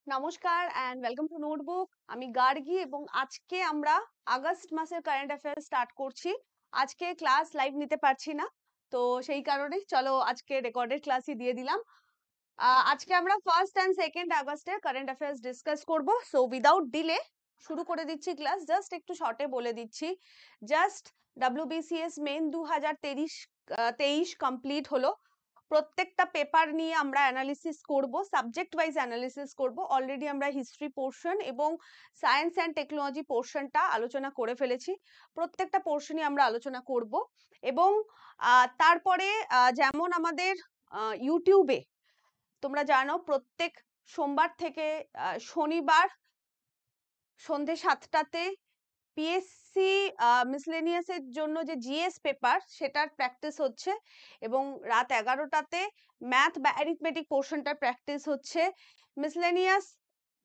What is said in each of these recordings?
নমস্কার and welcome to notebook. আমি গার্গী এবং আজকে আমরা আগস্ট মাসের কারেন্ট অ্যাফেয়ার্স স্টার্ট করছি। আজকে ক্লাস লাইভ নিতে পারছি না, তো সেই কারণে চলো আজকে রেকর্ডেড ক্লাসই দিয়ে দিলাম। আজকে আমরা ফার্স্ট এন্ড সেকেন্ড আগস্টের কারেন্ট অ্যাফেয়ার্স ডিসকাস করব। সো উইদাউট ডিলে শুরু করে দিচ্ছি ক্লাস। জাস্ট একটু শর্টে বলে দিচ্ছি। জাস্ট WBCS মেন 2023 কমপ্লিট হলো। প্রত্যেকটা পেপার নিয়ে আমরা অ্যানালিসিস করব, সাবজেক্ট ওয়াইজ অ্যানালিসিস করব। অলরেডি আমরা হিস্ট্রি পোর্শন এবং সায়েন্স অ্যান্ড টেকনোলজি পোর্শনটা আলোচনা করে ফেলেছি। প্রত্যেকটা পোর্শনই আমরা আলোচনা করব এবং তারপরে যেমন আমাদের ইউটিউবে তোমরা জানো প্রত্যেক সোমবার থেকে শনিবার সন্ধে 7টাতে পিএসসি মিসলেনিয়াস এর জন্য যে জিএস পেপার সেটার প্র্যাকটিস হচ্ছে এবং রাত 11টাতে ম্যাথ বা অ্যারিথমেটিক পোর্শনটার প্র্যাকটিস হচ্ছে। মিসলেনিয়াস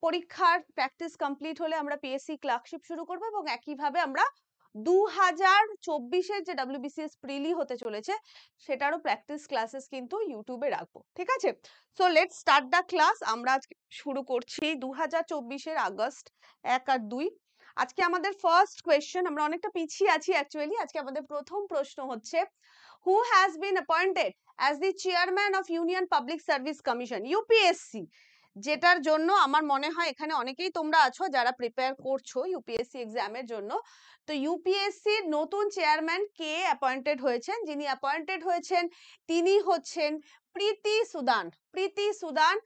পরীক্ষার প্র্যাকটিস কমপ্লিট হলে আমরা পিএসসি ক্লার্কশিপ শুরু করব এবং একইভাবে আমরা 2024-এর যে WBCS প্রিলি হতে চলেছে সেটারও প্র্যাকটিস ক্লাসেস কিন্তু ইউটিউবে রাখবো। ঠিক আছে, so let's start the class. আমরা আজকে শুরু করছি 2024-এর আগস্ট 1 আর 2। আজকে আমাদের ফার্স্ট কোয়েশ্চেন, আমরা অনেকটা পিছিয়ে আছি অ্যাকচুয়ালি। আজকে আমাদের প্রথম প্রশ্ন হচ্ছে, who has been appointed as the chairman of union public service commission UPSC, যেটার জন্য আমার মনে হয় এখানে অনেকেই তোমরা আছো যারা প্রিপেয়ার করছো ইউপিএসসি এক্সামের জন্য। তো ইউপিএসসির নতুন চেয়ারম্যান কে অ্যাপয়েন্টেড হয়েছেন? যিনি অ্যাপয়েন্টেড হয়েছেন তিনি হচ্ছেন প্রীতি সুদান। প্রীতি সুদান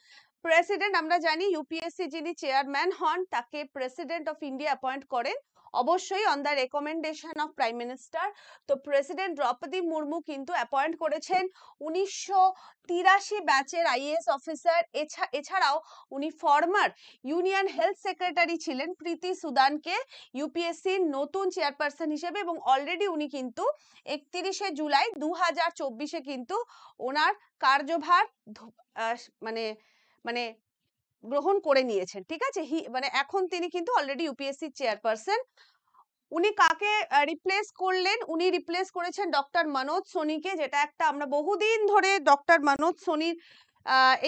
প্রেসিডেন্ট। আমরা জানি ইউপিএসসি যিনি চেয়ারম্যান হন তাকে প্রেসিডেন্ট অফ ইন্ডিয়া অ্যাপয়েন্ট করেন, অবশ্যই on the recommendation of prime minister. তো প্রেসিডেন্ট দ্রৌপদী মুর্মু কিন্তু অ্যাপয়েন্ট করেছেন 1983 ব্যাচের আইএএস অফিসার। এছাড়াও উনি ফর্মার ইউনিয়ন হেলথ সেক্রেটারি ছিলেন প্রীতি সুদানকে ইউপিএসসির নতুন চেয়ারপারসন হিসেবে, এবং অলরেডি উনি কিন্তু 31শে জুলাই 2024-এ কিন্তু ওনার কার্যভার মানে মানে গ্রহণ করে নিয়েছেন। ঠিক আছে, মানে এখন তিনি কিন্তু অলরেডি ইউপিএসসি চেয়ারপারসন। উনি কাকে রিপ্লেস করলেন? উনি রিপ্লেস করেছেন ডক্টর মনোজ সোনিকে, যেটা একটা আমরা বহুদিন ধরে ডক্টর মনোজ সোনির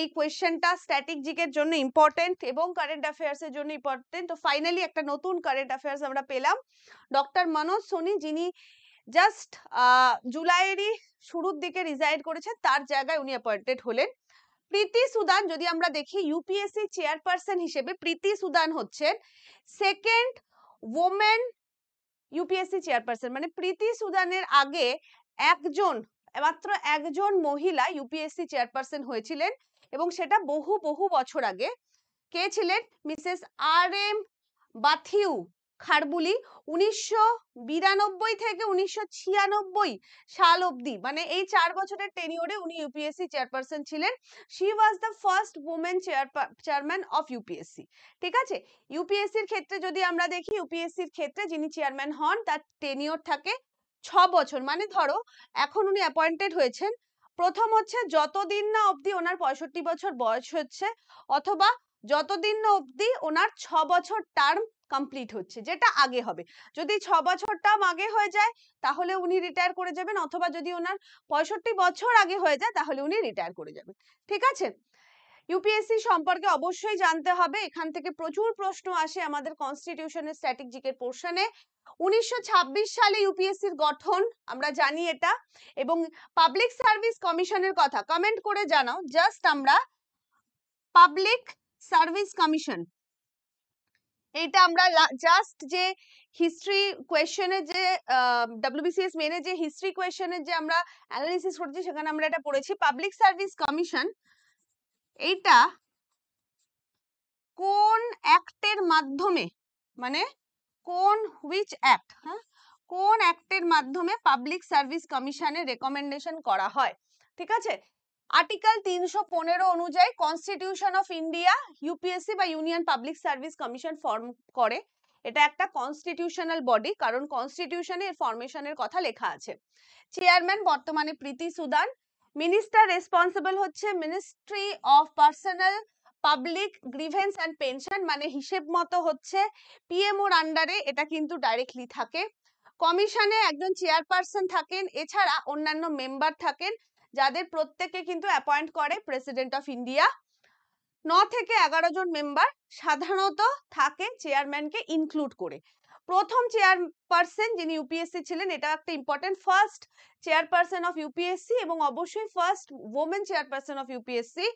এই কোয়েশ্চেনটা স্ট্যাটিক জিকের জন্য ইম্পর্টেন্ট এবং কারেন্ট অ্যাফেয়ার্স এর জন্য ইম্পর্টেন্ট। তো ফাইনালি একটা নতুন কারেন্ট অ্যাফেয়ার্স আমরা পেলাম। ডক্টর মনোজ সোনি যিনি জাস্ট জুলাইয়েরই শুরুর দিকে রিজাইন করেছেন, তার জায়গায় উনি অ্যাপয়েন্টেড হলেন। প্রীতি সুদান যদি আমরা দেখি ইউপিএসসি চেয়ারপারসন হিসেবে প্রীতি সুদান হচ্ছেন সেকেন্ড ওমেন ইউপিএসসি চেয়ারপারসন। মানে প্রীতি সুদানের আগে মাত্র একজন মহিলা ইউপিএসসি চেয়ারপারসন হয়েছিলেন এবং সেটা বহু বহু বছর আগে। কে ছিলেন? Mrs RM বাথিউ খারবুলি। 1992 থেকে 1996 সাল অবধি, মানে এই 4 বছরের টেনিওরে উনি ইউপিএসসি চেয়ারপারসন ছিলেন। She was the first women chairman of UPSC. ঠিক আছে, ইউপিএসসির ক্ষেত্রে যদি আমরা দেখি, ইউপিএসসির ক্ষেত্রে যিনি চেয়ারম্যান হন তার টেনিওর থাকে 6 বছর। মানে ধরো এখন উনি অ্যাপয়েন্টেড হয়েছেন, প্রথম হচ্ছে যতদিন না অবধি ওনার 65 বছর বয়স হচ্ছে, অথবা যতদিন না অবধি ওনার 6 বছর টার্ম কমপ্লিট হচ্ছে, যেটা আগে হবে। যদি 6 বছর টার্ম আগে হয়ে যায় তাহলে উনি রিটায়ার করে যাবেন, অথবা যদি ওনার 65 বছর আগে হয়ে যায় তাহলে উনি রিটায়ার করে যাবেন। ঠিক আছে, ইউপিএসসি সম্পর্কে অবশ্যই জানতে হবে, এখান থেকে প্রচুর প্রশ্ন আসে আমাদের কনস্টিটিউশনের স্ট্যাটিক জিকের পোর্শনে। 1926 সালে ইউপিএসসির গঠন আমরা জানি এটা, এবং পাবলিক সার্ভিস কমিশনের কথা কমেন্ট করে জানাও। জাস্ট আমরা পাবলিক সার্ভিস কমিশন, এইটা আমরা জাস্ট যে হিস্ট্রি কোয়েশ্চেনের যে WBCS মেনে যে হিস্ট্রি কোয়েশ্চেনের যে আমরা অ্যানালিসিস করেছি সেখানে আমরা এটা পড়েছি। পাবলিক সার্ভিস কমিশন এইটা কোন অ্যাক্টের মাধ্যমে, মানে কোন হুইচ অ্যাক্ট, হ্যাঁ, কোন অ্যাক্টের মাধ্যমে পাবলিক সার্ভিস কমিশনের রেকমেন্ডেশন করা হয়? ঠিক আছে, আর্টিকেল 315 অনুযায়ী কনস্টিটিউশন অফ ইন্ডিয়া ইউপিএসসি বা union public service commission form করে। এটা একটা কনস্টিটিউশনাল বডি, কারণ কনস্টিটিউশনে এর ফরমেশনের কথা লেখা আছে। চেয়ারম্যান বর্তমানে প্রীতি সুদান। মিনিস্টার রেসপন্সিবল হচ্ছে ministry of personal public grievance and pension, মানে হিসেব মতো হচ্ছে পিএমওর আন্ডারে এটা কিন্তু ডাইরেক্টলি থাকে। কমিশনে একজন চেয়ারপারসন থাকেন, এছাড়া অন্যান্য মেম্বার থাকেন যাদের প্রত্যেককে কিন্তু অ্যাপয়েন্ট করে প্রেসিডেন্ট অফ ইন্ডিয়া। 9 থেকে 11 জন মেম্বার সাধারণত থাকে চেয়ারম্যানকে ইনক্লুড করে। প্রথম চেয়ারপারসন যিনি ইউপিএসসি ছিলেন, এটা একটা important, first chairperson of UPSC এবং অবশ্যই first women chairperson of UPSC.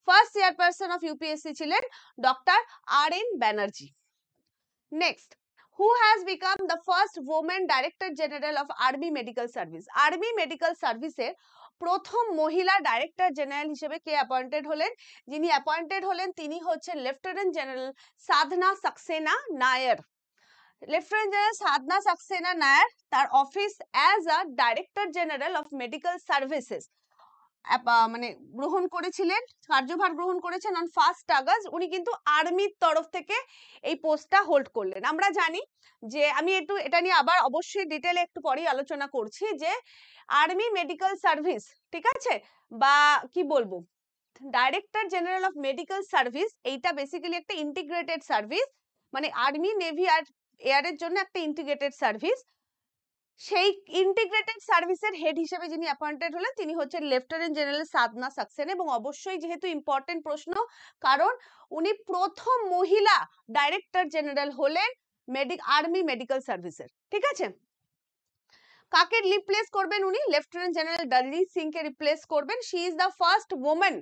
First chairperson of UPSC ছিলেন doctor R N. Banerjee. Next, who has become the first woman director general of army medical service? Army medical সার্ভিসের প্রথম মহিলা director general হিসেবে কে appointed হলেন? যিনি appointed হলেন তিনি হচ্ছেন lieutenant general Sadhana Saxena Nair. Lieutenant general Sadhana Saxena Nair তার office as a director general of medical services মানে গ্রহণ করেছিলেন, কার্যভার গ্রহণ করেছেন অন 1 আগস্ট। উনি কিন্তু আর্মির তরফ থেকে এই পোস্টটা হোল্ড করলেন। আমরা জানি যে, আমি একটু এটা নিয়ে আবার অবশ্যই ডিটেলে একটু পরেই আলোচনা করছি, যে আর্মি মেডিকেল সার্ভিস, ঠিক আছে, বা কি বলবো, director general of medical service, এইটা বেসিক্যালি একটা ইন্টিগ্রেটেড সার্ভিস, মানে আর্মি নেভি আর এয়ারের জন্য একটা ইন্টিগ্রেটেড সার্ভিস। সেই ইন্টিগ্রেটেড সার্ভিসের হেড হিসেবে যিনি অ্যাপয়েন্টেড হলেন তিনি হচ্ছেন লেফটেন্যান্ট জেনারেল সাধনা সাক্সেনা, এবং অবশ্যই যেহেতু ইম্পর্টেন্ট প্রশ্ন, কারণ উনি প্রথম মহিলা ডাইরেক্টর জেনারেল হলেন আর্মি মেডিকেল সার্ভিসের, ঠিক আছে। কাকে রিপ্লেস করবেন উনি? লেফটেন্যান্ট জেনারেল দলজিৎ সিং কে রিপ্লেস করবেন। She is the first woman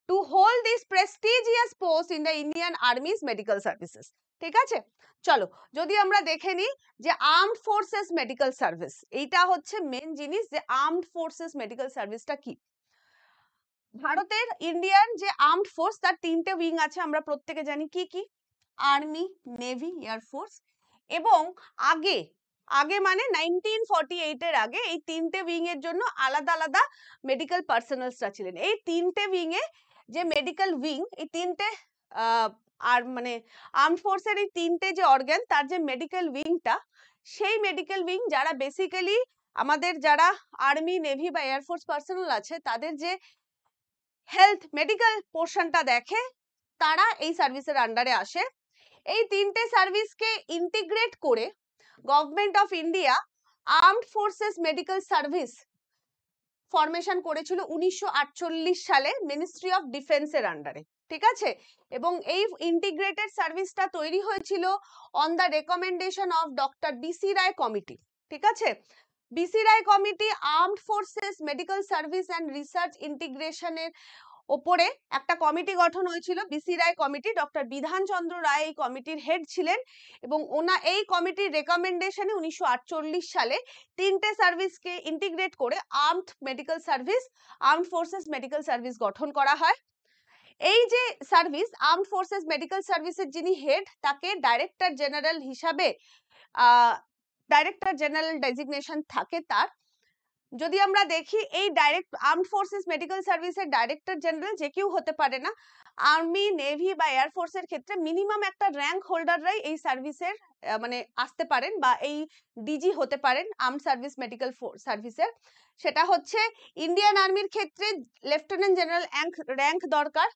to hold this prestigious post in the Indian army's medical services, ঠিক আছে। চলো, যদি আমরা দেখে নিই যে আর্মড ফোর্সেস মেডিকেল সার্ভিস, এইটা হচ্ছে মেন জিনিস, যে আর্মড ফোর্সেস মেডিকেল সার্ভিসটা কি। ভারতের ইন্ডিয়ান যে আর্মড ফোর্স, তার 3টে উইং আছে, আমরা প্রত্যেকে জানি কি কি, আর্মি, নেভি, এয়ারফোর্স। এবং আগে আগে মানে 1948 এর আগে এই 3টে উইং এর জন্য আলাদা আলাদা মেডিকেল পার্সোনালসরা ছিলেন। এই 3টে উইং এ যে মেডিকেল উইং, এই 3টে আর মানে আর্মড ফোর্সের এই 3টে যে অর্গান, তার যে মেডিকেল উইংটা, সেই মেডিকেল উইং যারা বেসিক্যালি আমাদের যারা আর্মি, নেভি বা এয়ারফোর্স পার্সোনাল আছে, তাদের যে হেলথ মেডিকেল পোর্শনটা দেখে, তারা এই সার্ভিসের আন্ডারে আসে। এই 3টে সার্ভিসকে ইন্টিগ্রেট করে government of India armed forces medical service formation করেছিল 1948 সালে মিনিস্ট্রি অফ ডিফেন্সের আন্ডারে, ঠিক আছে। এবং এই ইন্টিগ্রেটেড সার্ভিসটা তৈরি হয়েছিল on the recommendation of doctor B C Roy committee, ঠিক আছে। B C Roy committee armed forces medical service and research ইন্টিগ্রেশনের ওপরে একটা কমিটি গঠন হয়েছিল, BC Roy committee. Doctor Bidhan Chandra রায় এই কমিটির হেড ছিলেন, এবং এই কমিটির রেকমেন্ডেশনে 1948 সালে 3টে সার্ভিসকে ইন্টিগ্রেট করে armed medical service, armed forces medical service গঠন করা হয়। এই যে সার্ভিস, আর্মড ফোর্সেস মেডিকেল সার্ভিসের যিনি হেড, তাকে ডাইরেক্টর জেনারেল হিসাবে ডাইরেক্টর জেনারেল ডেজিগনেশন থাকে তার। যদি আমরা দেখি, এই ডাইরেক্ট আর্মড ফোর্সেস মেডিকেল সার্ভিসের ডাইরেক্টর জেনারেল যে কেউ হতে পারে না। আর্মি, নেভি বা এয়ারফোর্সের ক্ষেত্রে মিনিমাম একটা র্যাঙ্ক হোল্ডাররাই এই সার্ভিসের মানে আসতে পারেন, বা এই ডিজি হতে পারেন আর্মড সার্ভিস মেডিকেল সার্ভিসের। সেটা হচ্ছে ইন্ডিয়ান আর্মির ক্ষেত্রে লেফটেন্যান্ট জেনারেল র্যাঙ্ক দরকার,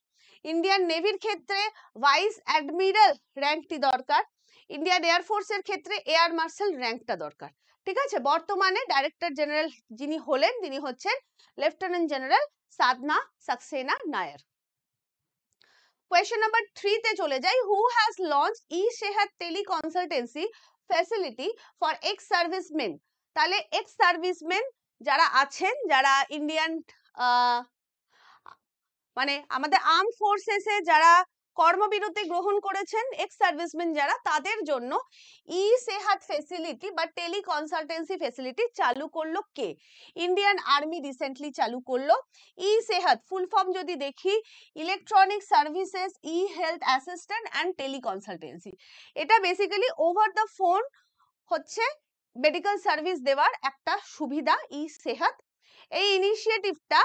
ইন্ডিয়ান নেভির ক্ষেত্রে ভাইস অ্যাডমিরাল র্যাঙ্কটি দরকার, ইন্ডিয়ান এয়ারফোর্সের ক্ষেত্রে এয়ার মার্শাল র্যাঙ্কটা দরকার, ঠিক আছে। বর্তমানে ডাইরেক্টর জেনারেল যিনি হলেন, তিনি হচ্ছেন lieutenant general Sadhana Saxena Nair. Question number 3 তে চলে যাই। Who has launch e Sehat tele consultancy facility for ex servicemen? তাহলে এক্স সার্ভিসমেন যারা আছেন, যারা ইন্ডিয়ান মানে আমাদের আর্ম ফোর্সেসে যারা কর্মবিরতি গ্রহণ করেছেন, এক্স সার্ভিসম্যান যারা, তাদের জন্য ই সেহাত ফেসিলিটি বা টেলি কনসালটেন্সি ফেসিলিটি চালু করলো কে? ইন্ডিয়ান আর্মি রিসেন্টলি চালু করলো। ই সেহাত ফুল ফর্ম যদি দেখি, electronic services e health assistant and teleconsultancy. এটা বেসিক্যালি ওভার দ্য ফোন হচ্ছে মেডিকেল সার্ভিস দেওয়ার একটা সুবিধা ই সেহাত। এই ইনিশিয়েটিভটা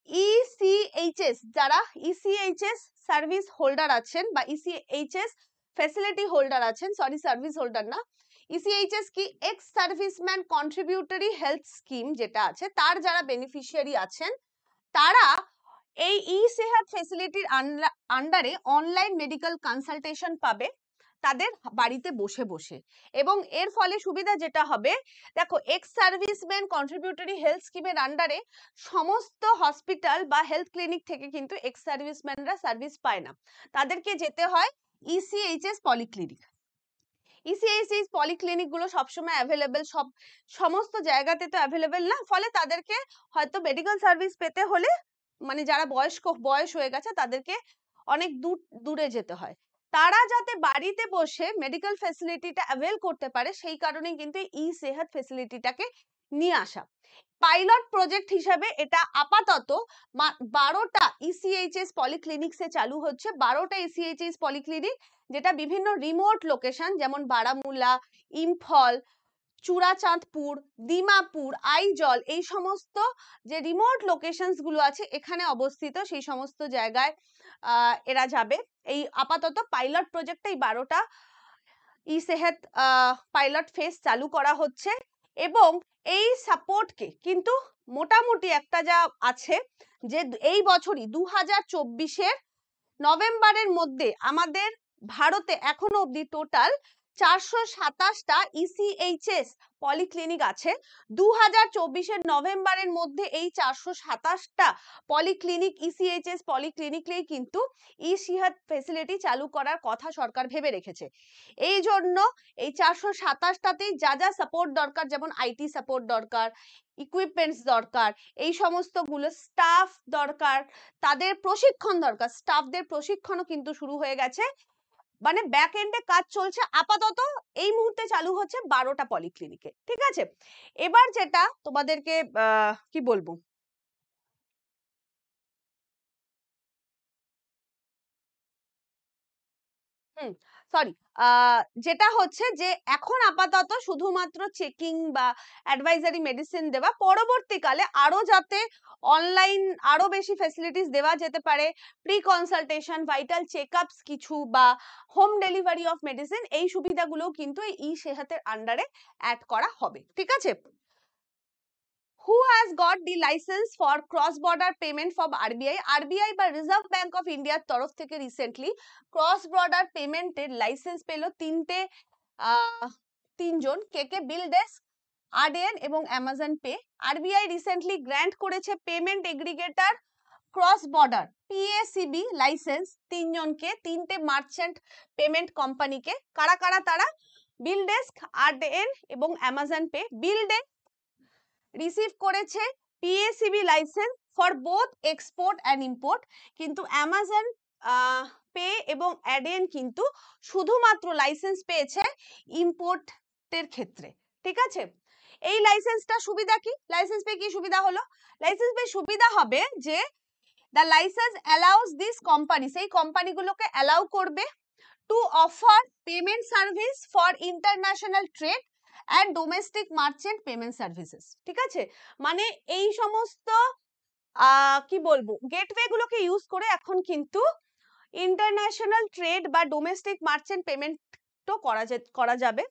ইসিএইচএস যারা ইসিএইচএস সার্ভিস হোল্ডার আছেন বা ইসিএইচএস ফ্যাসিলিটি হোল্ডার আছেন, সরি সার্ভিস হোল্ডার না, ইসিএইচএস কি ex serviceman contributory health scheme যেটা আছে, তার যারা বেনিফিশিয়ারি আছেন, তারা এই ই সেহাত ফ্যাসিলিটির আন্ডারে অনলাইন মেডিকেল কনসালটেশন পাবে। তাদের বাড়িতে বসে বসে। এবং এর ফলে সুবিধা যেটা হবে, দেখো এক্স সার্ভিসম্যান কন্ট্রিবিউটরি হেলথ স্কিমের আন্ডারে সমস্ত হসপিটাল বা হেলথ ক্লিনিক থেকে কিন্তু এক্স সার্ভিসম্যানরা সার্ভিস পায় না, তাদেরকে যেতে হয় ইসিএইচএস পলিক্লিনিক। ইসিএইচএস পলিক্লিনিক গুলো সবসময় অ্যাভেলেবেল, সমস্ত জায়গাতে তো অ্যাভেলেবেল না, ফলে তাদেরকে হয়তো মেডিকেল সার্ভিস পেতে হলে মানে যারা বয়স হয়ে গেছে তাদেরকে অনেক দূরে যেতে হয়। তারা যাতে বাড়িতে বসে মেডিকেল ফ্যাসিলিটিটা অ্যাভেল করতে পারে, সেই কারণে কিন্তু ই সেহত ফ্যাসিলিটিটাকে নিয়ে আসা। পাইলট প্রজেক্ট হিসাবে এটা আপাতত 12টা ইসিএইচএস পলিক্লিনিক্সে চালু হচ্ছে। 12টা ইসিএইচএস পলিক্লিনিক, যেটা বিভিন্ন রিমোট লোকেশন যেমন বারামুলা, ইম্ফল, চূড়াচাঁদপুর, দিমাপুর, আইজল, এই সমস্ত যে রিমোট লোকেশনস গুলো আছে এখানে অবস্থিত, সেই সমস্ত জায়গায় এরা যাবে। এই আপাতত পাইলট প্রজেক্টে এই 12টা ই সেহত পাইলট ফেজ চালু করা হচ্ছে। এবং এই সাপোর্টকে কিন্তু মোটামুটি একটা যা আছে যে এই বছরই 2024-এর নভেম্বরের মধ্যে আমাদের ভারতে এখনো অবধি টোটাল 427টা ইসিএইচএস পলিক্লিনিক আছে। 2024-এর নভেম্বরের মধ্যে এই 427টা পলিক্লিনিক ইসিএইচএস পলিক্লিনিকলেই কিন্তু ই সেহত ফ্যাসিলিটি চালু করার কথা সরকার ভেবে রেখেছে। এই জন্য এই 427টাতেই যা যা সাপোর্ট দরকার, যেমন আইটি সাপোর্ট দরকার, ইকুইপমেন্টস দরকার, এই সমস্ত গুলো, স্টাফ দরকার, তাদের প্রশিক্ষণ দরকার, স্টাফদের প্রশিক্ষণও কিন্তু শুরু হয়ে গেছে। মানে ব্যাক এন্ডে কাজ চলছে। আপাতত এই মুহূর্তে চালু হচ্ছে 12টা পলিক্লিনিকে, ঠিক আছে। এবার যেটা তোমাদেরকে কি বলবো, সরি, যেটা হচ্ছে যে এখন আপাতত শুধুমাত্র চেকিং বা অ্যাডভাইজারি মেডিসিন দেওয়া, পরবর্তীকালে আরো যাতে অনলাইন আরো বেশি ফ্যাসিলিটিস দেওয়া যেতে পারে, প্রি কনসালটেশন, ভাইটাল চেকআপস কিছু, বা হোম ডেলিভারি অফ মেডিসিন, এই সুবিধাগুলো কিন্তু এই ই সেহতের আন্ডারে অ্যাড করা হবে, ঠিক আছে। Who has got the license for cross border payment from RBI? RBI বা রিজার্ভ ব্যাংক অফ ইন্ডিয়ার তরফ থেকে রিসেন্টলি ক্রস বর্ডার পেমেন্টের লাইসেন্স পেল তিনজন, কে বিল ডেস্ক, আরডিএন এবং Amazon Pay. RBI recently grant করেছে payment aggregator cross border PACB licence তিনজনকে, 3টে মার্চেন্ট পেমেন্ট কোম্পানিকে। কারা কারা তারা? বিল ডেস্ক, আরডিএন এবং Amazon Pay. BillDesk receive করেছে PACB licence for both export and import, কিন্তু অ্যামাজন পে এবং অ্যাডেন কিন্তু শুধুমাত্র লাইসেন্স পেয়েছে ইম্পোর্টের ক্ষেত্রে, ঠিক আছে। এই লাইসেন্সটা সুবিধা কি? লাইসেন্স পেয়ে কি সুবিধা হলো? লাইসেন্স পেয়ে সুবিধা হবে যে the licence allows this company, সেই কোম্পানিগুলোকে অ্যালাউ করবে to offer payment service for international trade and domestic merchant payment services, ঠিক আছে। মানে এই সমস্ত কি বলবো গেটওয়ে গুলোকে ইউজ করে এখন কিন্তু ইন্টারন্যাশনাল ট্রেড বা ডোমেস্টিক মার্চেন্ট পেমেন্টও করা যাবে।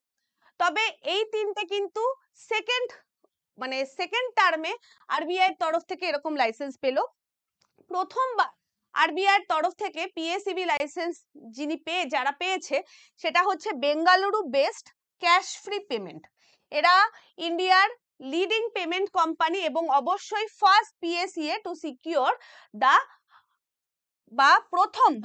তবে এই 3টে কিন্তু সেকেন্ড টার্মে আরবিআই এর তরফ থেকে এরকম লাইসেন্স পেল। প্রথমবার আরবিআই এর তরফ থেকে পিএসিবি লাইসেন্স যারা পেয়েছে সেটা হচ্ছে Bengaluru based cash free payment. এরা ইন্ডিয়ার লিডিং পেমেন্ট কোম্পানি এবং অবশ্যই ফার্স্ট পিএসইএ টু সিকিউর দা বা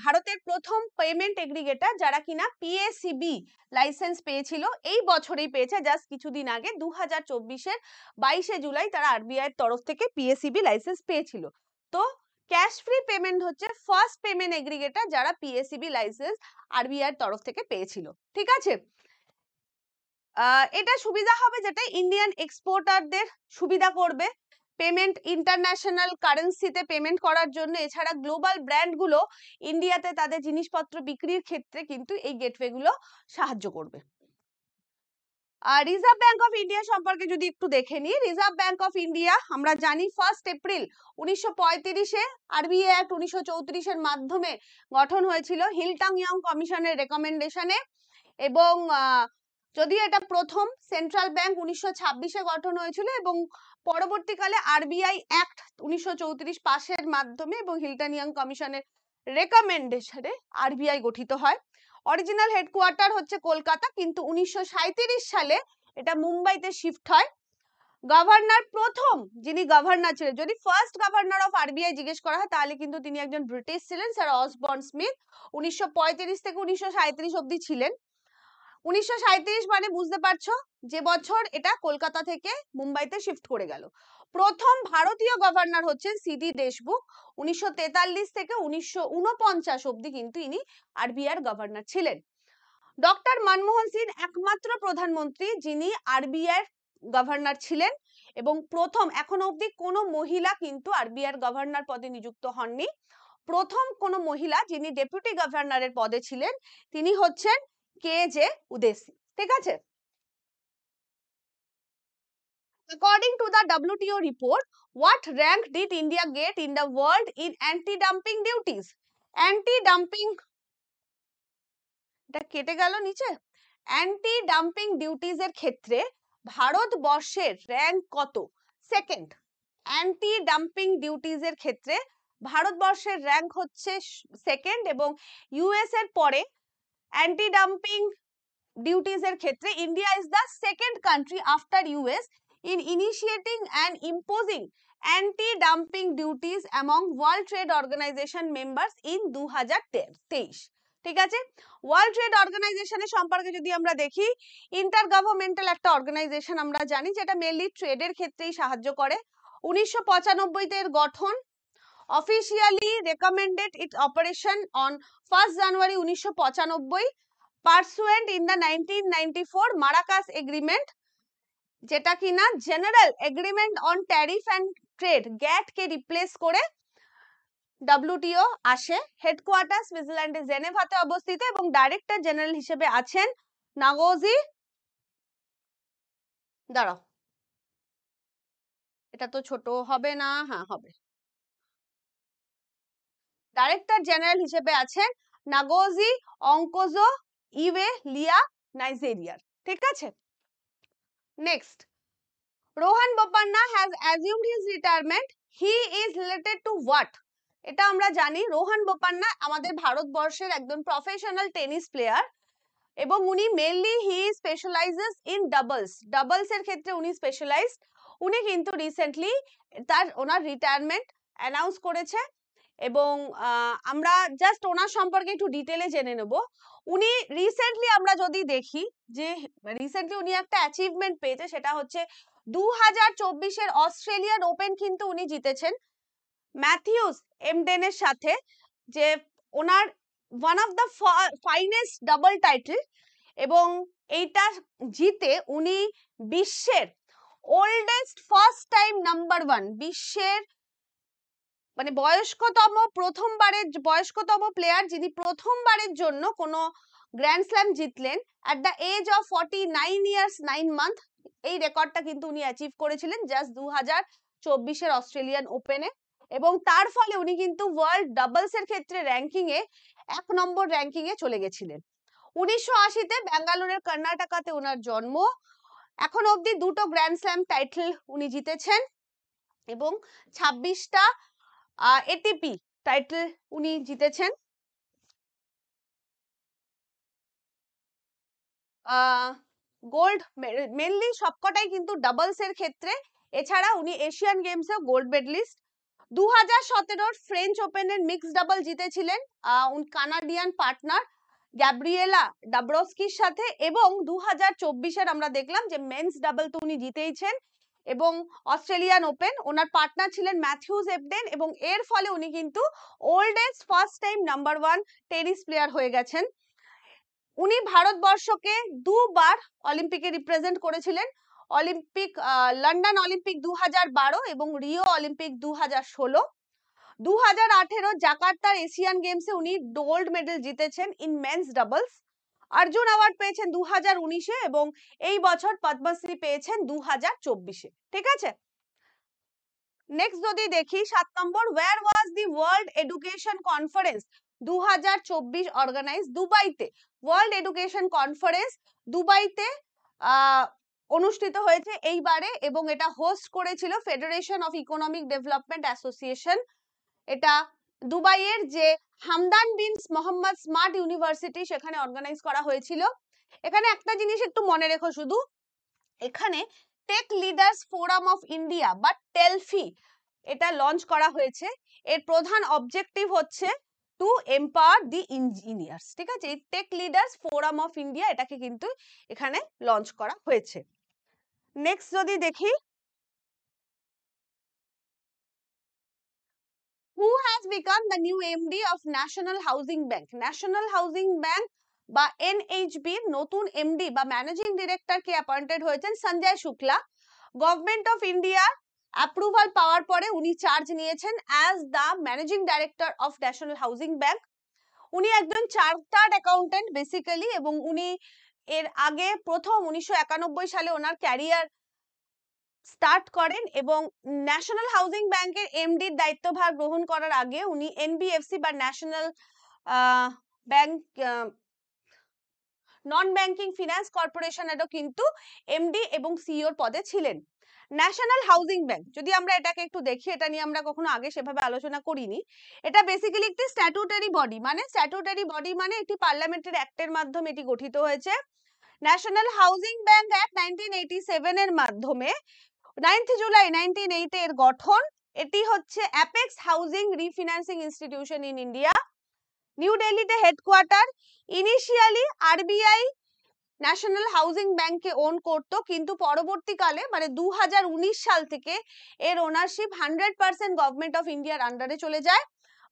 ভারতের প্রথম পেমেন্ট এগ্রিগেটর যারা কিনা পিএসিবি লাইসেন্স পেয়েছিল, এই বছরেই পেয়েছে, জাস্ট কিছুদিন আগে 2024-এর 22শে জুলাই তারা আরবিআই এর তরফ থেকে পিএসিবি লাইসেন্স পেয়েছিল। তো ক্যাশ ফ্রি পেমেন্ট হচ্ছে ফার্স্ট পেমেন্ট এগ্রিগেটর যারা পিএসিবি লাইসেন্স আরবিআই এর তরফ থেকে পেয়েছিল, ঠিক আছে। এটা সুবিধা হবে যেটা ইন্ডিয়ান এক্সপোর্টারদের সুবিধা করবে পেমেন্ট ইন্টারন্যাশনাল কারেন্সিতে পেমেন্ট করার জন্য। এছাড়া গ্লোবাল ব্র্যান্ডগুলো ইন্ডিয়াতে তাদের জিনিসপত্র বিক্রির ক্ষেত্রে কিন্তু এই গেটওয়ে গুলো সাহায্য করবে। আর রিজার্ভ ব্যাংক অফ ইন্ডিয়া সম্পর্কে যদি একটু দেখে নিই, রিজার্ভ ব্যাংক অফ ইন্ডিয়া আমরা জানি 1 এপ্রিল 1935-এ আরবিআই অ্যাক্ট 1934-এর মাধ্যমে গঠন হয়েছিল হিলটং ইয়ং কমিশনের রেকমেন্ডেশনে। এবং যদিও এটা প্রথম সেন্ট্রাল ব্যাংক 1926-এ গঠন হয়েছিল এবং পরবর্তীকালে আরবিআই অ্যাক্ট 1934 পাশের মাধ্যমে এবং হিলটন ইয়ং কমিশনের রেকমেন্ডেশনে আরবিআই গঠিত হয়। অরিজিনাল হেডকোয়ার্টার হচ্ছে কলকাতা, কিন্তু 1937 সালে এটা মুম্বাইতে শিফট হয়। গভর্নর প্রথম যিনি গভর্নর ছিলেন, যদি ফার্স্ট গভর্নর অফ আরবিআই জিজ্ঞেস করা হয় তাহলে কিন্তু তিনি একজন ব্রিটিশ ছিলেন, স্যার অসবর্ন স্মিথ। 1935 থেকে 1937 অবধি ছিলেন। 1937 মানে বুঝতে পারছো যে বছর এটা কলকাতা থেকে মুম্বাইতে শিফট করে গেল। প্রথম ভারতীয় গভর্নর হচ্ছেন সিডি দেশমুখ। 1943 থেকে 1949 অবধি কিন্তু ইনি আরবিআই গভর্নর ছিলেন। ডক্টর মনমোহন সিং একমাত্র প্রধানমন্ত্রী যিনি আরবিআই গভর্নর ছিলেন, এবং প্রথম, এখনো অবধি কোনো মহিলা কিন্তু আরবিআই গভর্নর পদে নিযুক্ত হননি। প্রথম কোন মহিলা যিনি ডেপুটি গভর্নরের পদে ছিলেন তিনি হচ্ছেন KJ উদেসি। ঠিক আছে। According to the WTO report, what rank did India get in the world in anti-dumping duties? Anti-dumping, এটা কেটে গেল নিচে। অ্যান্টি ডাম্পিং ডিউটিজ এর ক্ষেত্রে ভারতবর্ষের র্যাঙ্ক কত? সেকেন্ড। অ্যান্টি ডাম্পিং ডিউটিজ এর ক্ষেত্রে ভারতবর্ষের র্যাঙ্ক হচ্ছে সেকেন্ড, এবং ইউএস এর পরে অ্যান্টি ডাম্পিং ডিউটিজ এর ক্ষেত্রে India is the second country after US in initiating and imposing anti-dumping duties among World Trade Organization members in 2023। ঠিক আছে। ওয়ার্ল্ড ট্রেড অর্গানাইজেশনের সম্পর্কে যদি আমরা দেখি, ইন্টার গভর্নমেন্টাল একটা অর্গানাইজেশন আমরা জানি, যেটা মেনলি ট্রেডের ক্ষেত্রেই সাহায্য করে। 1995 এর গঠন। Officially recommended it operation on 1 January 1995, pursuant in the 1994 Marrakesh agreement, যেটা কিনা general agreement on tariff and trade GATT কে রিপ্লেস করে WTO আসে। হেডকোয়ার্টার সুইজারল্যান্ডের জেনেভাতে অবস্থিত, এবং ডাইরেক্টর জেনারেল হিসেবে আছেন নাগোজি, দাঁড়াও এটা তো ছোট হবে না, হ্যাঁ হবে, ডাইরেক্টর জেনারেল হিসেবে আছেন নাগোজি অঙ্কোজো ইওয়ে লিয়া, নাইজেরিয়ার। ঠিক আছে। Next, Rohan Bopanna has assumed his retirement, he is related to what? এটা আমরা জানি রোহান বোপান্না আমাদের ভারতবর্ষের একদম প্রফেশনাল টেনিস প্লেয়ার, এবং উনি mainly he স্পেশালাইজেস in doubles, doubles এর ক্ষেত্রে উনি স্পেশালাইজড। উনি কিন্তু রিসেন্টলি ওনার রিটায়ারমেন্ট অ্যানাউন্স করেছে, এবং আমরা জাস্ট ওনার সম্পর্কে একটু ডিটেলে জেনে নেব। উনি রিসেন্টলি আমরা যদি দেখি যে রিসেন্টলি উনি একটা অ্যাচিভমেন্ট পেয়েছে, সেটা হচ্ছে 2024 অস্ট্রেলিয়ান ওপেন কিন্তু উনি জিতেছেন ম্যাথিউস এমডেনের সাথে, যে ওনার one of the finest double title, এবং এইটা জিতে উনি বিশ্বের ওল্ডেস্ট ফার্স্ট টাইম নাম্বার 1, বিশ্বের মানে বয়স্কতম প্লেয়ার যিনি প্রথমবারের জন্য কোনো গ্র্যান্ড স্ল্যাম জিতলেন at the age of 49 years 9 month. এই রেকর্ডটা কিন্তু উনি অ্যাচিভ করেছিলেন জাস্ট 2024 অস্ট্রেলিয়ান ওপেনে, এবং তার ফলে উনি কিন্তু ওয়ার্ল্ড ডাবলস এর ক্ষেত্রে র্যাঙ্কিং এ 1 নম্বর র্যাঙ্কিং এ চলে গেছিলেন। 1980-তে ব্যাঙ্গালোরের কর্ণাটকাতে ওনার জন্ম। এখন অবধি 2টো গ্র্যান্ড স্ল্যাম টাইটেল উনি জিতেছেন, এবং 26টা এটিপি টাইটেল উনি জিতেছেন। গোল্ড মেনলি সবকটাই কিন্তু ডাবলস এর ক্ষেত্রে, এছাড়া উনি এশিয়ান গেমসে গোল্ড মেডলিস্ট। 2017 ফ্রেঞ্চ ওপেনের মিক্সড ডাবল জিতেছিলেন কানাডিয়ান পার্টনার গ্যাব্রিয়েলা ডাব্রস্কির সাথে, এবং 2024 আমরা দেখলাম যে মেন্স ডাবল তো উনি জিতেইছেন, এবং অস্ট্রেলিয়ান ওপেন ওনার পার্টনার ছিলেন ম্যাথিউস এবডেন, এবং এর ফলে উনি কিন্তু oldest first time number 1 tennis player হয়ে গেছেন। উনি ভারতবর্ষকে 2বার অলিম্পিকে রিপ্রেজেন্ট করেছিলেন, অলিম্পিক লন্ডন অলিম্পিক 2012 এবং রিও অলিম্পিক 2016। 2018 জাকার্তার এশিয়ান গেমসে উনি গোল্ড মেডেল জিতেছেন in men's doubles. Arjun award পেয়েছেন 2019-এ, এবং এই বছর পদ্মশ্রী পেয়েছেন 2024-এ। ঠিক আছে। নেক্সট যদি দেখি 7 নম্বর, where was the world education conference 2024 organise দুবাইতে? ওয়ার্ল্ড এডুকেশন কনফারেন্স দুবাইতে অনুষ্ঠিত হয়েছে এইবারে, এবং এটা হোস্ট করেছিল federation of economic development association. এটা দুবাইয়ের যে Hamdan bin Mohammed smart university সেখানে অর্গানাইজ করা হয়েছিল। এখানে একটা জিনিস একটু মনে রেখো শুধু, এখানে tech leaders forum of India বা টেলফি এটা লঞ্চ করা হয়েছে। এর প্রধান অবজেক্টিভ হচ্ছে টু এম্পাওয়ার দি ইঞ্জিনিয়ার্স, ঠিক আছে। এই tech leaders forum of India এটাকে কিন্তু এখানে লঞ্চ করা হয়েছে। নেক্সট যদি দেখি, who has become the new MD of National Housing Bank? National Housing Bank বা NHB এর নতুন MD বা ম্যানেজিং ডিরেক্টর কে অ্যাপয়েন্টেড হয়েছেন Sanjay Shukla. Government of India approval পাওয়ার পরে উনি চার্জ নিয়েছেন as the managing director of national housing bank. উনি একজন চার্টার্ড অ্যাকাউন্টেন্ট বেসিক্যালি, এবং উনি এর আগে প্রথম 1991 সালে ওনার ক্যারিয়ার স্টার্ট করেন, এবং ন্যাশনাল হাউজিং ব্যাংকের এমডির দায়িত্বভার গ্রহণ করার আগে উনি এনবিএফসি বা national bank non banking finance কর্পোরেশনেরও কিন্তু এমডি এবং সিইওর পদে ছিলেন। ন্যাশনাল হাউজিং ব্যাংক যদি আমরা এটাকে একটু দেখি, এটা নিয়ে আমরা কখনো আগে সেভাবে আলোচনা করিনি। এটা বেসিক্যালি একটি স্ট্যাটুটারি বডি, মানে স্ট্যাটুটারি বডি মানে একটি পার্লামেন্টের অ্যাক্টের মাধ্যমে এটি গঠিত হয়েছে। ন্যাশনাল হাউজিং ব্যাংক অ্যাক্ট 1987 এর মাধ্যমে 9th জুলাই 1980 এর গঠন। এটি হচ্ছে apex housing refinancing institution in India. New দিল্লিতে headquarter. Initially RBI national housing ব্যাংককে ওন করত, কিন্তু পরবর্তীকালে মানে 2019 সাল থেকে এর ওনারশিপ 100% গভর্নমেন্ট অফ ইন্ডিয়ার আন্ডারে চলে যায়।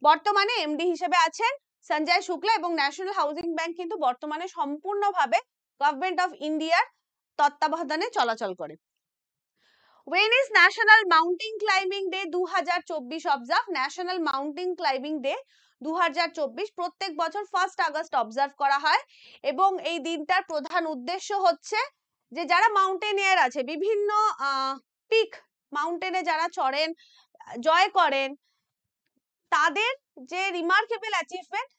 বর্তমানে এমডি হিসেবে আছেন সঞ্জয় শুক্লা, এবং ন্যাশনাল হাউজিং ব্যাংক কিন্তু বর্তমানে সম্পূর্ণভাবে গভর্নমেন্ট অফ ইন্ডিয়ার তত্ত্বাবধানে চলাচল করে। When is National Mountain Climbing Day 2024 observe? National Mountain Climbing Day 2024 প্রত্যেক বছর 1 আগস্ট অবজার্ভ করা হয়, এবং এই দিনটার প্রধান উদ্দেশ্য হচ্ছে যে যারা মাউন্টেনিয়ার আছে, বিভিন্ন পিক মাউন্টেনে যারা চড়েন, জয় করেন, তাদের যে রিমার্কেবল অ্যাচিভমেন্ট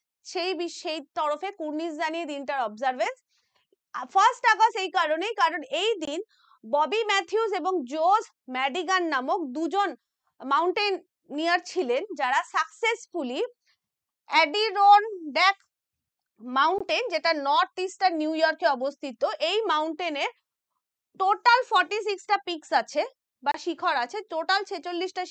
সেই তরফে কুর্নিশ জানিয়ে দিনটার অবজারভেন্স। 1 আগস্ট এই কারণেই, কারণ এই দিন ববি ম্যাথিউস এবং জোজ ম্যাডিগান নামক দুজন মাউন্টেনিয়ার ছিলেন যারা সাকসেসফুলি অ্যাডিরনড্যাক মাউন্টেন, যেটা নর্থ ইস্টার্ন নিউ ইয়র্কে অবস্থিত, এই মাউন্টেনের টোটাল 46টা পিকস আছে বা শিখর আছে, টোটাল 46টা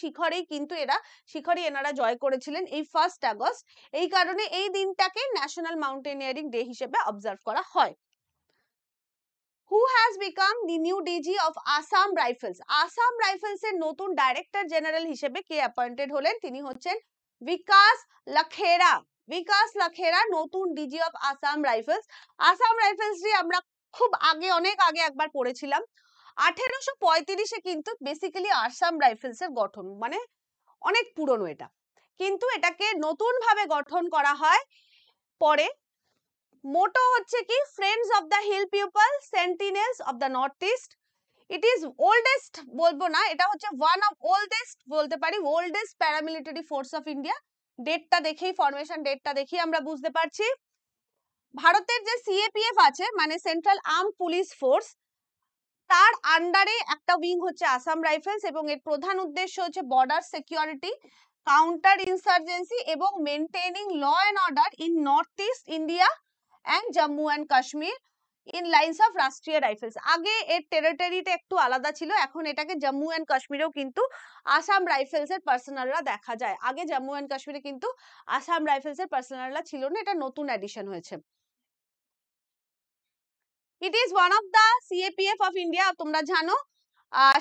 শিখরই এনারা জয় করেছিলেন এই 1 আগস্ট। এই কারণে এই দিনটাকে ন্যাশনাল মাউন্টেনিয়ারিং ডে হিসেবে অবজার্ভ করা হয়। Who has become the new DG of Assam Rifles? Assam Rifles এর নতুন ডাইরেক্টর জেনারেল হিসেবে কে অ্যাপয়েন্টেড হলেন? তিনি হচ্ছেন বিকাশ লাখেরা। বিকাশ লাখেরা নতুন DG of Assam rifles. Assam rifles আমরা খুব আগে, অনেক আগে একবার পড়েছিলাম। 1835-এ কিন্তু বেসিক্যালি আসাম রাইফেলস এর গঠন, মানে অনেক পুরনো এটা, কিন্তু এটাকে নতুন ভাবে গঠন করা হয় পরে। মোটো হচ্ছে কি friends of the hill people, sentinels of the north east. It is oldest বলবো না, এটা হচ্ছে ওয়ান অফ ওল্ডেস্ট বলতে পারি, oldest paramilitary force of India. ডেটটা দেখেই, ফরমেশন ডেটটা দেখেই আমরা বুঝতে পারছি। ভারতের যে সিএপিএফ আছে মানে সেন্ট্রাল আর্ম পুলিশ ফোর্স, তার আন্ডারে একটা উইং হচ্ছে আসাম রাইফেলস, এবং এর প্রধান উদ্দেশ্য হচ্ছে বর্ডার সিকিউরিটি, কাউন্টার ইনসার্জেন্সি এবং maintaining law and order in north east India and Jammu and Kashmir in lines of Rashtriya rifles. আগে এর টেরিটরিটা একটু আলাদা ছিল, এখন এটাকে জম্মু এন্ড কাশ্মীরেও কিন্তু আসাম রাইফেলস এর পার্সোনালরা দেখা যায়। আগে জম্মু এন্ড কাশ্মীরে কিন্তু আসাম রাইফেলস এর পার্সোনালরা ছিল না, এটা নতুন অ্যাডিশন হয়েছে। It is one of the CAPF of India. তোমরা জানো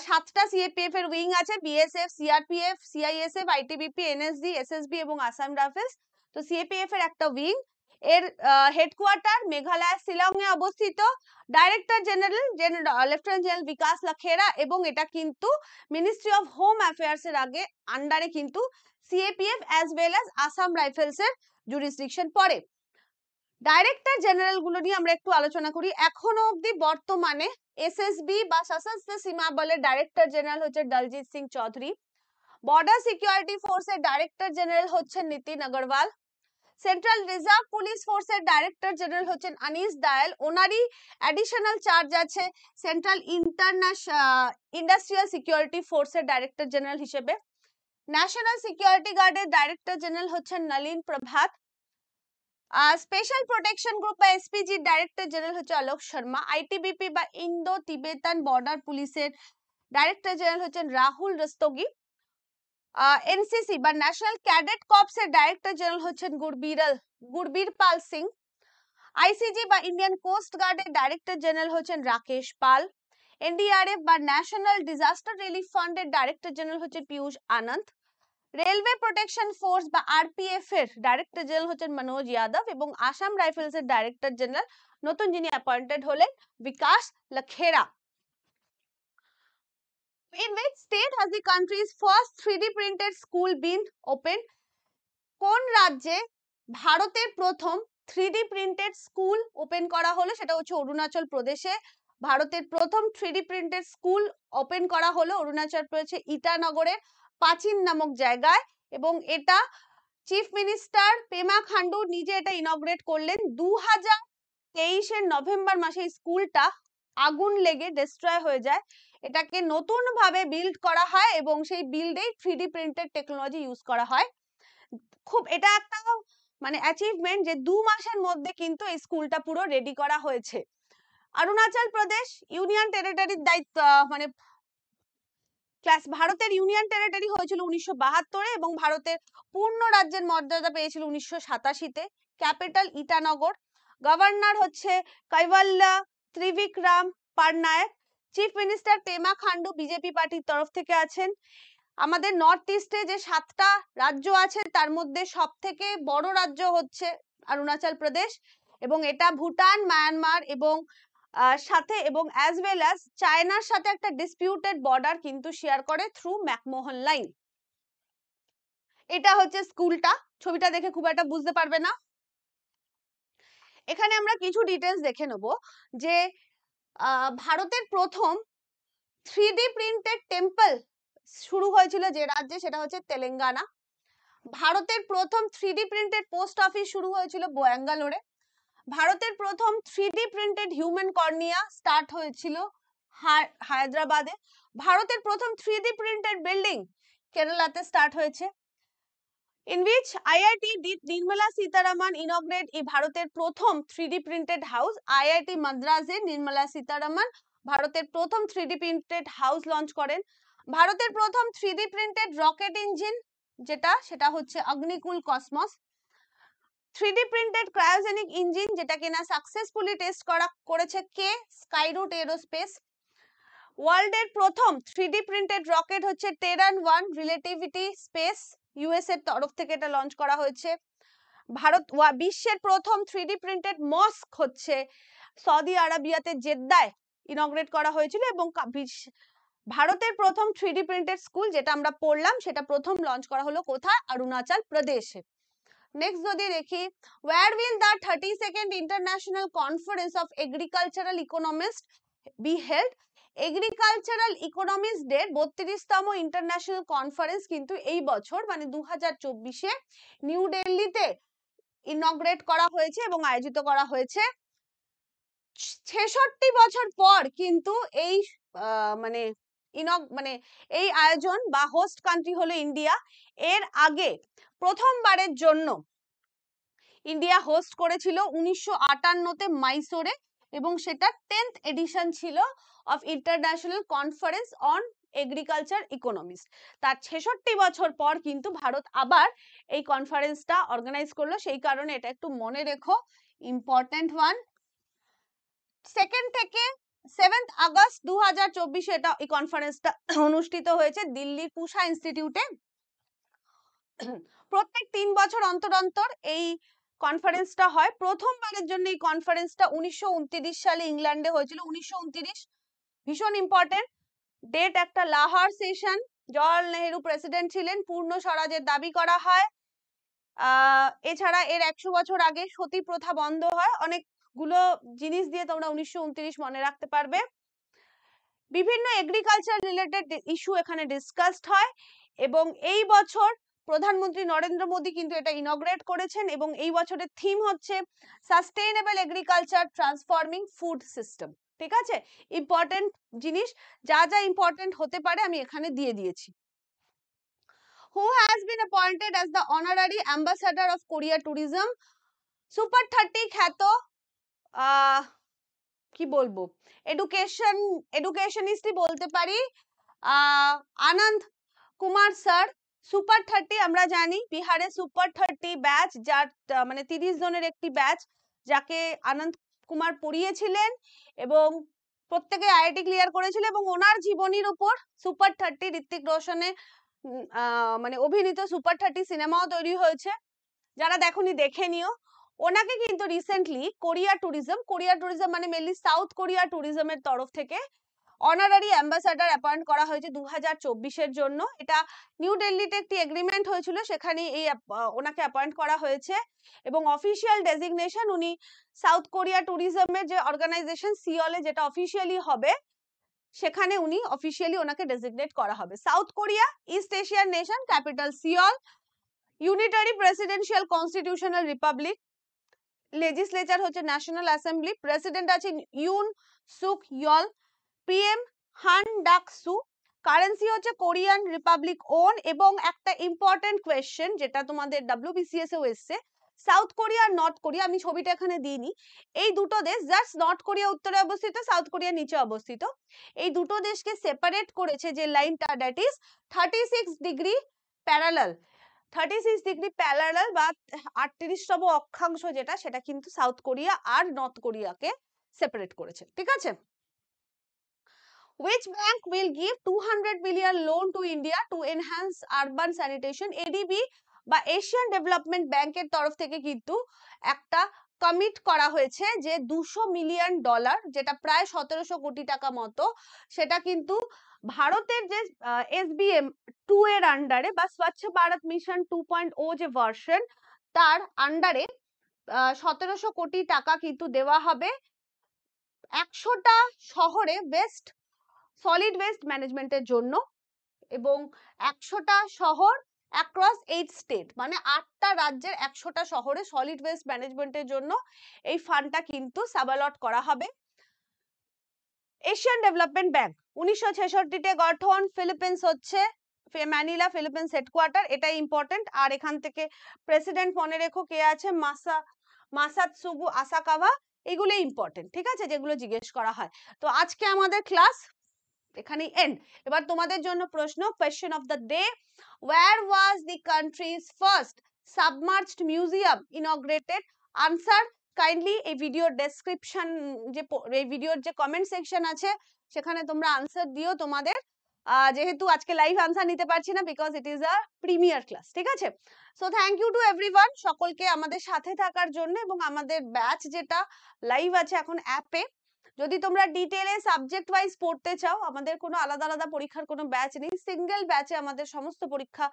7টা সিএপিএফ এর উইং আছে, BSF, CRPF, CISF, ITBP, NSG, SSB এবং আসাম রাইফেলস। তো সিএপিএফ এর একটা উইং, এর হেডকোয়ার্টার মেঘালয় শিলং এ অবস্থিত। ডাইরেক্টর জেনারেল লেফটেন্যান্ট জেনারেল বিকাশ লাখেরা, এবং এটা কিন্তু মিনিস্ট্রি অফ হোম অ্যাফেয়ার্স এর আগে আন্ডারে কিন্তু CAPF as well as Assam rifles এর জুরিসডিকশন পড়ে। ডাইরেক্টর জেনারেল গুলো নিয়ে আমরা একটু আলোচনা করি। এখনো অবধি বর্তমানে এসএসবি বা সশস্ত্র সীমা বলের ডাইরেক্টর জেনারেল হচ্ছে দলজিৎ সিং চৌধুরী। বর্ডার সিকিউরিটি ফোর্সের ডাইরেক্টর জেনারেল হচ্ছেন Nitin Agarwal. Central reserve police ফোর্সের ডাইরেক্টর জেনারেল হচ্ছেন আনিস দায়াল, ওনারই অ্যাডিশনাল চার্জ আছে সেন্ট্রাল ইন্ডাস্ট্রিয়াল সিকিউরিটি ফোর্সের ডাইরেক্টর জেনারেল হিসেবে। ন্যাশনাল সিকিউরিটি গার্ডের ডাইরেক্টর জেনারেল হচ্ছেন নলিন প্রভাত। স্পেশাল প্রোটেকশন গ্রুপ বা এসপিজি ডাইরেক্টর জেনারেল হচ্ছে অলোক শর্মা। আইটিবিপি বা ইন্দো তিবেতান বর্ডার পুলিশের ডাইরেক্টর জেনারেল হচ্ছেন রাহুল রস্তোগি। এনসিসি বা ন্যাশনাল ক্যাডেট কর্পস এর ডাইরেক্টর জেনারেল হচ্ছেন গুরবীর পাল সিং। আইসিজি বা ইন্ডিয়ান কোস্ট গার্ডের ডাইরেক্টর জেনারেল হচ্ছেন রাকেশ পাল। এনডিআরএফ বা ন্যাশনাল ডিজাস্টার রিলিফ ফান্ডের ডাইরেক্টর জেনারেল হচ্ছেন পীযূষ আনন্দ। রেলওয়ে প্রোটেকশন ফোর্স বা আরপিএফ এর ডাইরেক্টর জেনারেল হচ্ছেন মনোজ যাদব এবং আসাম রাইফেলস এর ডাইরেক্টর জেনারেল নতুন যিনি অ্যাপয়েন্টেড হলেন বিকাশ লাখেরা। In which state has the country's first 3D printed school been opened? কোন রাজ্যে ভারতের প্রথম 3D printed স্কুল ওপেন করা হলো? সেটা হচ্ছে অরুণাচল প্রদেশে ভারতের প্রথম 3D printed স্কুল ওপেন করা হলো অরুণাচল প্রদেশে ইটানগরের পাচিন নামক জায়গায়, এবং এটা চিফ মিনিস্টার পেমা খান্ডু নিজে এটা ইনগ্রেট করলেন 2023 নভেম্বর মাসে। এই স্কুলটা আগুন লেগে ডিস্ট্রয় হয়ে যায়, এটাকে নতুন ভাবে বিল্ড করা হয় এবং সেই বিল্ডেই 3D প্রিন্টেড টেকনোলজি ইউজ করা হয়। খুব এটা একটা মানে অ্যাচিভমেন্ট যে 2 মাসের মধ্যে কিন্তু এই স্কুলটা পুরো রেডি করা হয়েছে। অরুণাচল প্রদেশ ইউনিয়ন টেরিটরির দায়িত্ব মানে ভারতের ইউনিয়ন টেরিটরি হয়েছিল 1972-এ এবং ভারতের পূর্ণ রাজ্যের মর্যাদা পেয়েছিল 1987-তে। ক্যাপিটাল ইটানগর। গভর্নর হচ্ছে Kaivalya Trivikram Patnaik. Chief minister Pema Khandu BJP পার্টির তরফ থেকে আছেন। আমাদের নর্থ ইস্টে যে 7টা রাজ্য আছে তার মধ্যে সবথেকে বড় রাজ্য হচ্ছে অরুণাচল প্রদেশ, এবং এটা ভুটান, মায়ানমার এবং সাথে এবং অ্যাজ ওয়েল অ্যাজ চায়নার সাথে একটা ডিসপিউটেড বর্ডার কিন্তু শেয়ার করে থ্রু ম্যাকমোহন লাইন। এটা হচ্ছে স্কুলটা, ছবিটা দেখে খুব একটা বুঝতে পারবে না। এখানে আমরা কিছু ডিটেলস দেখে নেব যে ভারতের প্রথম 3D প্রিন্টেড টেম্পল শুরু হয়েছিল যে রাজ্যে, সেটা হচ্ছে তেলেঙ্গানা। ভারতের প্রথম 3D প্রিন্টেড পোস্ট অফিস শুরু হয়েছিল ব্যাঙ্গালোরে। ভারতের প্রথম 3D printed human cornea start হয়েছিল হায়দ্রাবাদে। ভারতের প্রথম 3D প্রিন্টেড বিল্ডিং কেরালাতে স্টার্ট হয়েছে। In which IIT Nirmala Sitharaman inaugurate এই ভারতের প্রথম 3D প্রিন্টেড হাউস। IIT মাদ্রাজে নির্মলা সীতারামন ভারতের প্রথম 3D প্রিন্টেড হাউস লঞ্চ করেন। ভারতের প্রথম 3D প্রিন্টেড রকেট ইঞ্জিন সেটা হচ্ছে Agnikul cosmos. 3D printed cryogenic engine যেটা কিনা সাকসেসফুলি টেস্ট করেছে কে? Skyroot aerospace. ওয়ার্ল্ডের প্রথম 3D প্রিন্টেড রকেট হচ্ছে টেরান 1 রিলেটিভিটি স্পেস, ইউএস এর তরফ থেকে এটা লঞ্চ করা হয়েছে। বিশ্বের প্রথম 3D প্রিন্টেড মস্ক হচ্ছে সৌদি আরবিয়াতে জেদ্দায় ইনগ্রেট করা হয়েছিল, এবং ভারতের প্রথম 3D প্রিন্টেড স্কুল যেটা আমরা পড়লাম সেটা প্রথম লঞ্চ করা হলো কোথায়? অরুণাচল প্রদেশে। নেক্সট যদি দেখি, where will the 32nd international conference of agricultural economists be held? Agricultural ইকোনমিস্টদের 32তম ইন্টারন্যাশনাল কনফারেন্স কিন্তু এই বছর মানে 2024-এ নিউ দিল্লিতে ইনগ্রেট করা হয়েছে এবং আয়োজিত করা হয়েছে। 66 বছর পর কিন্তু এই মানে এই আয়োজন বা হোস্ট কান্ট্রি হলো ইন্ডিয়া। এর আগে প্রথমবারের জন্য ইন্ডিয়া হোস্ট করেছিল 1958-তে মাইসোরে, এবং সেটা 10th এডিশন ছিল of international conference on agriculture economics. তার 66 বছর পর কিন্তু ভারত আবার এই কনফারেন্সটা অর্গানাইজ করলো, সেই কারণে এটা একটু মনে রেখো, ইম্পর্টেন্ট ওয়ান। 2nd থেকে 7th আগস্ট 2024 এটা এই কনফারেন্সটা অনুষ্ঠিত হয়েছে দিল্লির পুষা ইনস্টিটিউটে। প্রত্যেক 3 বছর অন্তর অন্তর এই কনফারেন্সটা হয়। প্রথমবারের জন্য এই কনফারেন্সটা 1929 সালে ইংল্যান্ডে হয়েছিল। 1929 ভীষণ ইম্পর্টেন্ট ডেট একটা। লাহোর সেশন, জওয়াহরলাল নেহেরু প্রেসিডেন্ট ছিলেন, পূর্ণ স্বরাজের দাবি করা হয়। এছাড়া এর 100 বছর আগে সতী প্রথা বন্ধ হয়। অনেকগুলো জিনিস দিয়ে তোমরা 1929 মনে রাখতে পারবে। বিভিন্ন এগ্রিকালচার রিলেটেড ইস্যু এখানে ডিসকাসড হয়, এবং এই বছর প্রধানমন্ত্রী নরেন্দ্র মোদী কিন্তু এটা ইনগ্রেট করেছেন, এবং এই বছরের থিম হচ্ছে sustainable agriculture transforming food system. ঠিক আছে, ইম্পর্টেন্ট জিনিস, যা যা ইম্পর্টেন্ট হতে পারে আমি এখানে দিয়ে দিয়েছি। Who has been appointed as the honorary ambassador of Korea tourism? Super 30 খ্যাত কি বলবো এডুকেশনিস্টই বলতে পারি আনন্দ কুমার স্যার। সুপার 30 আমরা জানি বিহারে সুপার 30 ব্যাচ, যার মানে 30 জনের একটি ব্যাচ, যাকে আনন্দ কুমার পড়িয়েছিলেন এবং প্রত্যেকে আইআইটি ক্লিয়ার করেছিল এবং ওনার জীবনীর উপর সুপার 30 ঋত্বিক রোশনের মানে অভিনীত সুপার 30 সিনেমাও তৈরি হয়েছে, যারা দেখোনি দেখে নিও। ওনাকে কিন্তু রিসেন্টলি কোরিয়া ট্যুরিজম মানে মেনলি সাউথ কোরিয়া ট্যুরিজমের তরফ থেকে অনারারি অ্যাম্বাসাডার অ্যাপয়েন্ট করা হয়েছে 2024-এর জন্য। এটা নিউ দিল্লিতে একটি এগ্রিমেন্ট হয়েছিল, সেখানে এই ওনাকে অ্যাপয়েন্ট করা হয়েছে এবং অফিসিয়াল ডেজিগনেশন উনি সাউথ কোরিয়া ট্যুরিজমের যে অর্গানাইজেশন সিওলে যেটা অফিসিয়ালি হবে, সেখানে উনি অফিসিয়ালি ওনাকে ডেজিগনেট করা হবে। South Korea east Asian nation, capital Seoul, unitary presidential constitutional Republic, legislature হচ্ছে ন্যাশনাল অ্যাসেম্বলি, প্রেসিডেন্ট আছে ইউন সুক ইয়ল, পিএম হান ডাক সু, কারেন্সি হচ্ছে কোরিয়ান রিপাবলিক ওন। এবং একটা ইম্পর্টেন্ট কোয়েশ্চেন যেটা তোমাদের WBCS এও এসছে, সাউথ কোরিয়া আর নর্থ কোরিয়া, আমি ছবিটা এখানে দিইনি, এই দুটো দেশ, জাস্ট নর্থ কোরিয়া উত্তরে অবস্থিত, সাউথ কোরিয়া নিচে অবস্থিত, এই দুটো দেশকে সেপারেট করেছে যে লাইনটা, that is 36 degree parallel. 36 degree parallel বা 38তম অক্ষাংশ যেটা, সেটা কিন্তু সাউথ কোরিয়া আর নর্থ কোরিয়াকে সেপারেট করেছে, ঠিক আছে। Which bank will give 200 billion loan to India to enhance urban sanitation? ADB বা এশিয়ান ডেভেলপমেন্ট ব্যাংকের তরফ থেকে কিন্তু একটা কমিট করা হয়েছে যে $200 মিলিয়ন, যেটা প্রায় 1700 কোটি টাকা মতো, সেটা কিন্তু ভারতের যে SBM 2 এর আন্ডারে বা স্বচ্ছ ভারত মিশন 2.0 যে ভার্সন, তার আন্ডারে 1700 কোটি টাকা কিন্তু দেওয়া হবে 100টা শহরে ওয়েস্ট সলিড ওয়েস্ট ম্যানেজমেন্টের জন্য এবং 100টা শহর অ্যাক্রস 8 স্টেট, মানে 8টা রাজ্যের 100টা শহরে সলিড ওয়েস্ট ম্যানেজমেন্টের জন্য এই ফান্ডটা কিন্তু সাবঅ্যালট করা হবে। এশিয়ান ডেভেলপমেন্ট ব্যাংক 1966-তে গঠন, ফিলিপিন্স হচ্ছে ম্যানিলা, ফিলিপিন্স হেডকোয়ার্টার, এটাই ইম্পর্টেন্ট। আর এখান থেকে প্রেসিডেন্ট মনে রেখো কে আছে, মাসাতসুগু আসাকাওয়া, এগুলো ইম্পর্টেন্ট, ঠিক আছে, যেগুলো জিজ্ঞেস করা হয়। তো আজকে আমাদের ক্লাস এখানেই এন্ড। এবার তোমাদের জন্য প্রশ্ন, question of the day, where was the country's first submerged museum inaugurated? Answer kindly এই ভিডিওর ডেসক্রিপশন, যে এই ভিডিওর যে কমেন্ট সেকশন আছে সেখানে তোমরা আনসার দিও তোমাদের, যেহেতু আজকে লাইভ আনসার নিতে পারছি না because it is a premier class, ঠিক আছে। So thank you to everyone, সকলকে আমাদের সাথে থাকার জন্য। এবং আমাদের ব্যাচ যেটা লাইভ আছে এখন অ্যাপে, যদি তোমরা ডিটেইলে সাবজেক্ট ওয়াইজ পড়তে চাও, আমাদের কোনো আলাদা আলাদা পরীক্ষার কোনো ব্যাচ নেই, সিঙ্গেল ব্যাচে আমাদের সমস্ত পরীক্ষা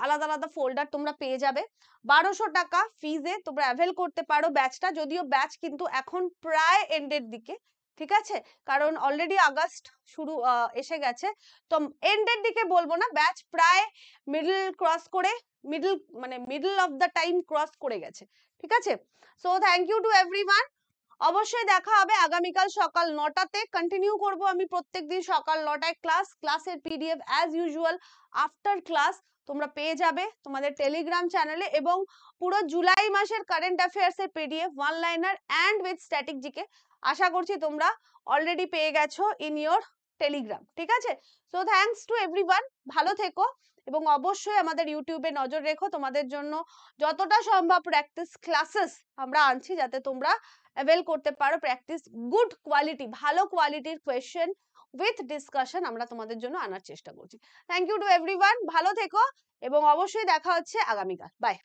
আলাদা আলাদা ফোল্ডার তোমরা পেয়ে যাবে। 1200 টাকা ফিজে তোমরা অ্যাভেল করতে পারো ব্যাচটা, যদিও ব্যাচ কিন্তু এখন প্রায় এন্ডের দিকে, ঠিক আছে, কারণ অলরেডি আগস্ট শুরু এসে গেছে, তো এন্ডের দিকে বলবো না, ব্যাচ প্রায় middle of the time cross করে গেছে, ঠিক আছে। So thank you to everyone, অবশ্যই দেখা হবে আগামীকাল সকাল 9টাতে। কন্টিনিউ করব আমি প্রত্যেকদিন সকাল 9টায় ক্লাসের PDF as usual after class তোমরা পেয়ে যাবে তোমাদের টেলিগ্রাম চ্যানেলে, এবং পুরো জুলাই মাসের কারেন্ট অ্যাফেয়ার্স এর PDF one liner and with static GK আশা করছি তোমরা অলরেডি পেয়ে গেছো ইন ইয়োর টেলিগ্রাম, ঠিক আছে। সো থ্যাঙ্কস টু এভরিওয়ান, ভালো থেকো এবং অবশ্যই আমাদের ইউটিউবে নজর রেখো, তোমাদের জন্য যতটা সম্ভব প্র্যাকটিস ক্লাসেস আমরা আনছি যাতে তোমরা অ্যাভেল করতে পারো, প্র্যাকটিস গুড কোয়ালিটি, ভালো কোয়ালিটির কোয়েশ্চেন উইথ ডিসকাশন আমরা তোমাদের জন্য আনার চেষ্টা করছি। থ্যাংক ইউ টু এভরিওয়ান, ভালো থেকো এবং অবশ্যই দেখা হচ্ছে আগামীকাল, বাই।